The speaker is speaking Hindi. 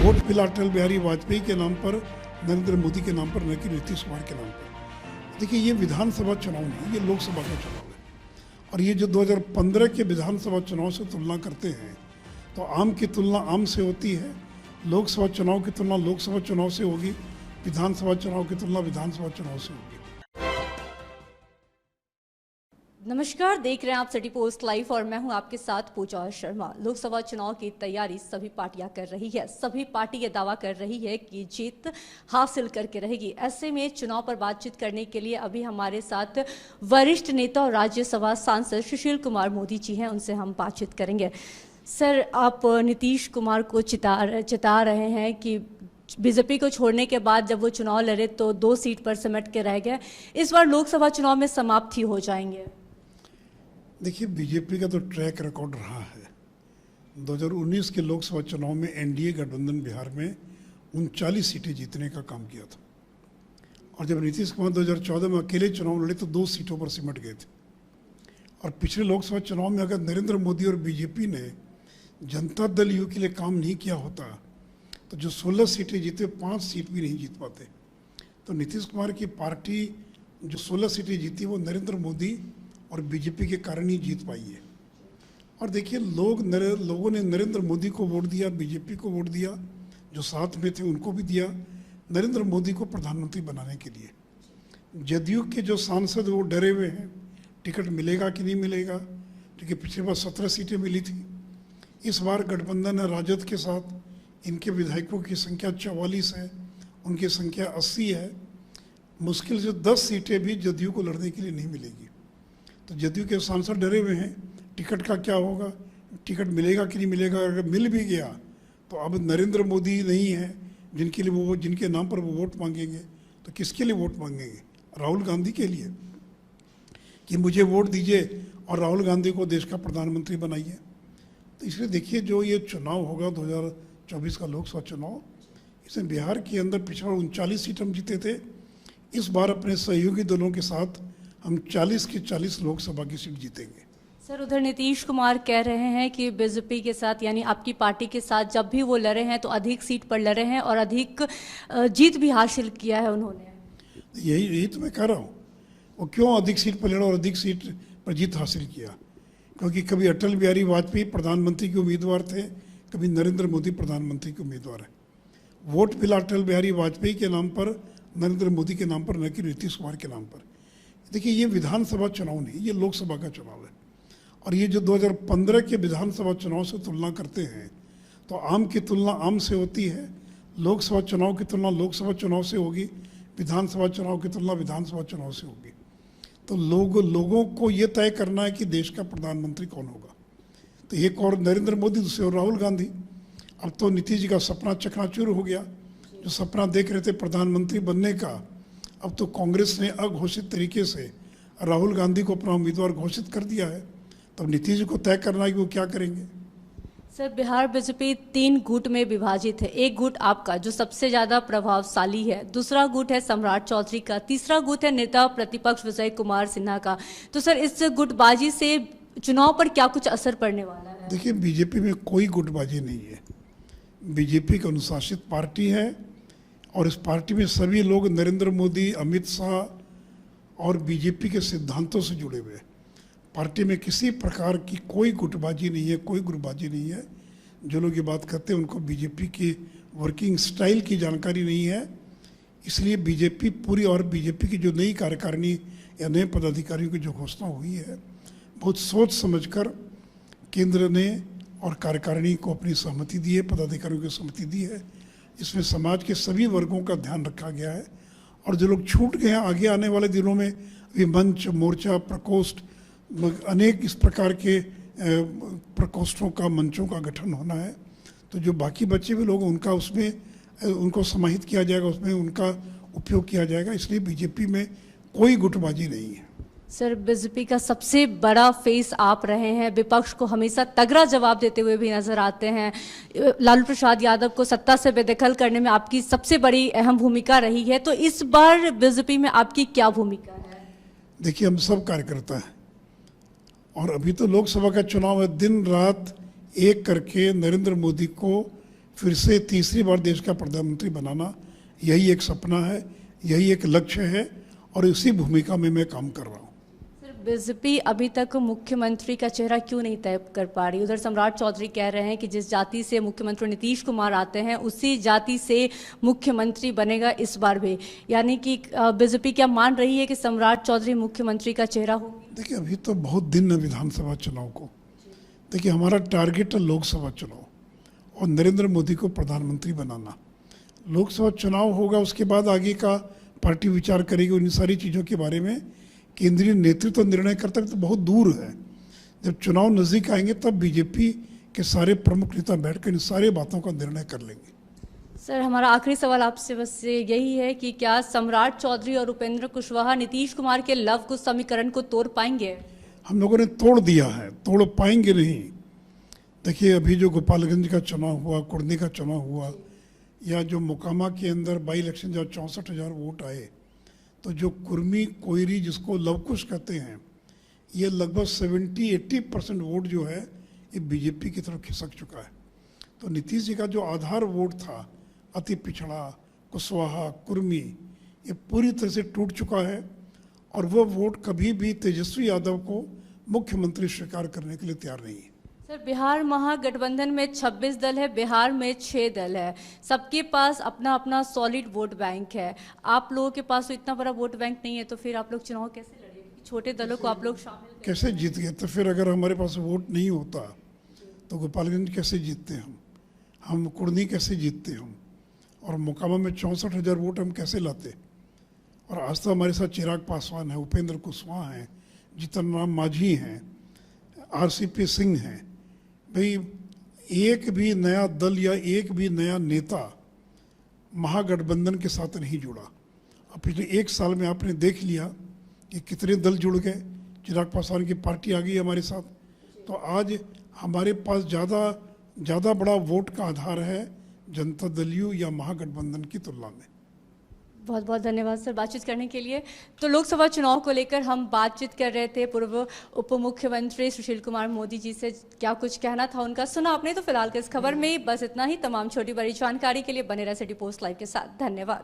वोट मिला अटल बिहारी वाजपेयी के नाम पर, नरेंद्र मोदी के नाम पर, न कि नीतीश कुमार के नाम पर। देखिए, ये विधानसभा चुनाव नहीं, ये लोकसभा का चुनाव है। और ये जो 2015 के विधानसभा चुनाव से तुलना करते हैं, तो आम की तुलना आम से होती है, लोकसभा चुनाव की तुलना लोकसभा चुनाव से होगी, विधानसभा चुनाव की तुलना विधानसभा चुनाव से होगी। नमस्कार, देख रहे हैं आप सिटी पोस्ट लाइव और मैं हूं आपके साथ पूजा शर्मा। लोकसभा चुनाव की तैयारी सभी पार्टियां कर रही है। सभी पार्टी ये दावा कर रही है कि जीत हासिल करके रहेगी। ऐसे में चुनाव पर बातचीत करने के लिए अभी हमारे साथ वरिष्ठ नेता और राज्यसभा सांसद सुशील कुमार मोदी जी हैं, उनसे हम बातचीत करेंगे। सर, आप नीतीश कुमार को चिता रहे हैं कि बीजेपी को छोड़ने के बाद जब वो चुनाव लड़े तो 2 सीट पर सिमट के रह गए, इस बार लोकसभा चुनाव में समाप्त ही हो जाएंगे। देखिए, बीजेपी का तो ट्रैक रिकॉर्ड रहा है। 2019 के लोकसभा चुनाव में एनडीए गठबंधन बिहार में 39 सीटें जीतने का काम किया था, और जब नीतीश कुमार 2014 में अकेले चुनाव लड़े तो 2 सीटों पर सिमट गए थे। और पिछले लोकसभा चुनाव में अगर नरेंद्र मोदी और बीजेपी ने जनता दल यू के लिए काम नहीं किया होता तो जो 16 सीटें जीते 5 सीट भी नहीं जीत पाते। तो नीतीश कुमार की पार्टी जो 16 सीटें जीती वो नरेंद्र मोदी और बीजेपी के कारण ही जीत पाई है। और देखिए, लोगों ने नरेंद्र मोदी को वोट दिया, बीजेपी को वोट दिया, जो साथ में थे उनको भी दिया, नरेंद्र मोदी को प्रधानमंत्री बनाने के लिए। जदयू के जो सांसद वो डरे हुए हैं, टिकट मिलेगा कि नहीं मिलेगा, क्योंकि पिछली बार 17 सीटें मिली थी। इस बार गठबंधन है राजद के साथ, इनके विधायकों की संख्या 44 है, उनकी संख्या 80 है। मुश्किल से 10 सीटें भी जदयू को लड़ने के लिए नहीं मिलेगी। तो जदयू के सांसद डरे हुए हैं, टिकट का क्या होगा, टिकट मिलेगा कि नहीं मिलेगा। अगर मिल भी गया तो अब नरेंद्र मोदी नहीं है जिनके नाम पर वो वोट मांगेंगे, तो किसके लिए वोट मांगेंगे? राहुल गांधी के लिए कि मुझे वोट दीजिए और राहुल गांधी को देश का प्रधानमंत्री बनाइए। तो इसलिए देखिए, जो ये चुनाव होगा 2024 का लोकसभा चुनाव, इसमें बिहार के अंदर पिछले 39 सीट हम जीते थे। इस बार अपने सहयोगी दलों के साथ हम 40 की 40 लोकसभा की सीट जीतेंगे। सर, उधर नीतीश कुमार कह रहे हैं कि बीजेपी के साथ यानी आपकी पार्टी के साथ जब भी वो लड़े हैं तो अधिक सीट पर लड़े हैं और अधिक जीत भी हासिल किया है उन्होंने। यही तो मैं कह रहा हूँ, वो क्यों अधिक सीट पर लड़ा और अधिक सीट पर जीत हासिल किया? क्योंकि कभी अटल बिहारी वाजपेयी प्रधानमंत्री के उम्मीदवार थे, कभी नरेंद्र मोदी प्रधानमंत्री के उम्मीदवार है। वोट मिला अटल बिहारी वाजपेयी के नाम पर, नरेंद्र मोदी के नाम पर, न कि नीतीश कुमार के नाम पर। देखिए, ये विधानसभा चुनाव नहीं, ये लोकसभा का चुनाव है। और ये जो 2015 के विधानसभा चुनाव से तुलना करते हैं, तो आम की तुलना आम से होती है, लोकसभा चुनाव की तुलना लोकसभा चुनाव से होगी, विधानसभा चुनाव की तुलना विधानसभा चुनाव से होगी। तो लोगों को ये तय करना है कि देश का प्रधानमंत्री कौन होगा। तो एक और नरेंद्र मोदी, दूसरे और राहुल गांधी। अब तो नीतीश जी का सपना चकनाचूर हो गया। जो सपना देख रहे थे प्रधानमंत्री बनने का, अब तो कांग्रेस ने अघोषित तरीके से राहुल गांधी को अपना उम्मीदवार घोषित कर दिया है। तो नीतीश जी को तय करना है कि वो क्या करेंगे। सर, बिहार बीजेपी 3 गुट में विभाजित है। एक गुट आपका जो सबसे ज्यादा प्रभावशाली है, दूसरा गुट है सम्राट चौधरी का, तीसरा गुट है नेता प्रतिपक्ष विजय कुमार सिन्हा का। तो सर, इस गुटबाजी से चुनाव पर क्या कुछ असर पड़ने वाला है? देखिए, बीजेपी में कोई गुटबाजी नहीं है। बीजेपी एक अनुशासित पार्टी है और इस पार्टी में सभी लोग नरेंद्र मोदी, अमित शाह और बीजेपी के सिद्धांतों से जुड़े हुए हैं। पार्टी में किसी प्रकार की कोई गुटबाजी नहीं है, कोई गुटबाजी नहीं है। जो लोग ये बात करते हैं उनको बीजेपी की वर्किंग स्टाइल की जानकारी नहीं है। इसलिए बीजेपी पूरी, और बीजेपी की जो नई कार्यकारिणी या नए पदाधिकारियों की जो घोषणा हुई है, बहुत सोच समझकर केंद्र ने और कार्यकारिणी को अपनी सहमति दी है, पदाधिकारियों की सहमति दी है। इसमें समाज के सभी वर्गों का ध्यान रखा गया है। और जो लोग छूट गए हैं, आगे आने वाले दिनों में अभी मंच, मोर्चा, प्रकोष्ठ, अनेक इस प्रकार के प्रकोष्ठों का, मंचों का गठन होना है। तो जो बाकी बचे हुए लोग उनका उसमें उनको समाहित किया जाएगा, उसमें उनका उपयोग किया जाएगा। इसलिए बीजेपी में कोई गुटबाजी नहीं है। सर, बीजेपी का सबसे बड़ा फेस आप रहे हैं, विपक्ष को हमेशा तगड़ा जवाब देते हुए भी नजर आते हैं। लालू प्रसाद यादव को सत्ता से बेदखल करने में आपकी सबसे बड़ी अहम भूमिका रही है। तो इस बार बीजेपी में आपकी क्या भूमिका है? देखिए, हम सब कार्यकर्ता हैं और अभी तो लोकसभा का चुनाव है। दिन रात एक करके नरेंद्र मोदी को फिर से तीसरी बार देश का प्रधानमंत्री बनाना, यही एक सपना है, यही एक लक्ष्य है और इसी भूमिका में मैं काम कर रहा हूँ। सर, बीजेपी अभी तक मुख्यमंत्री का चेहरा क्यों नहीं तय कर पा रही? उधर सम्राट चौधरी कह रहे हैं कि जिस जाति से मुख्यमंत्री नीतीश कुमार आते हैं उसी जाति से मुख्यमंत्री बनेगा इस बार भी, यानी कि बीजेपी क्या मान रही है कि सम्राट चौधरी मुख्यमंत्री का चेहरा हो? देखिए, अभी तो बहुत दिन है विधानसभा चुनाव को। देखिए, हमारा टारगेट है लोकसभा चुनाव और नरेंद्र मोदी को प्रधानमंत्री बनाना। लोकसभा चुनाव होगा, उसके बाद आगे का पार्टी विचार करेगी उन सारी चीज़ों के बारे में। केंद्रीय नेतृत्व निर्णय करता है तो बहुत दूर है। जब चुनाव नज़दीक आएंगे तब बीजेपी के सारे प्रमुख नेता बैठकर इन सारी बातों का निर्णय कर लेंगे। सर, हमारा आखिरी सवाल आपसे बस यही है कि क्या सम्राट चौधरी और उपेंद्र कुशवाहा नीतीश कुमार के लव कुश समीकरण को तोड़ पाएंगे? हम लोगों ने तोड़ दिया है, तोड़ पाएंगे नहीं। देखिए, अभी जो गोपालगंज का चुनाव हुआ, कुर्नी का चुनाव हुआ, या जो मोकामा के अंदर बाई इलेक्शन जब 64,000 वोट आए, तो जो कुर्मी कोयरी जिसको लवकुश कहते हैं, ये लगभग 70-80% वोट जो है ये बीजेपी की तरफ खिसक चुका है। तो नीतीश जी का जो आधार वोट था, अति पिछड़ा, कुशवाहा, कुर्मी, ये पूरी तरह से टूट चुका है और वह वोट कभी भी तेजस्वी यादव को मुख्यमंत्री स्वीकार करने के लिए तैयार नहीं है। सर, बिहार महागठबंधन में 26 दल है, बिहार में 6 दल है, सबके पास अपना अपना सॉलिड वोट बैंक है। आप लोगों के पास तो इतना बड़ा वोट बैंक नहीं है, तो फिर आप लोग चुनाव कैसे लड़ेंगे? छोटे दलों को आप लोग शामिल कैसे जीत गए? तो फिर अगर हमारे पास वोट नहीं होता तो गोपालगंज कैसे जीतते हम कुर्नी कैसे जीतते हम, और मोकामा में 64,000 वोट हम कैसे लाते? और आज तो हमारे साथ चिराग पासवान है, उपेंद्र कुशवाहा हैं, जीतन राम मांझी हैं, RCP सिंह हैं। भाई, एक भी नया दल या एक भी नया नेता महागठबंधन के साथ नहीं जुड़ा। अब पिछले 1 साल में आपने देख लिया कि कितने दल जुड़ गए। चिराग पासवान की पार्टी आ गई हमारे साथ, तो आज हमारे पास ज़्यादा बड़ा वोट का आधार है जनता दल यू या महागठबंधन की तुलना में। बहुत बहुत धन्यवाद सर बातचीत करने के लिए। तो लोकसभा चुनाव को लेकर हम बातचीत कर रहे थे पूर्व उप मुख्यमंत्री सुशील कुमार मोदी जी से। क्या कुछ कहना था उनका सुना आपने। तो फिलहाल के इस खबर में बस इतना ही। तमाम छोटी बड़ी जानकारी के लिए बने रहे सिटी पोस्ट लाइव के साथ। धन्यवाद।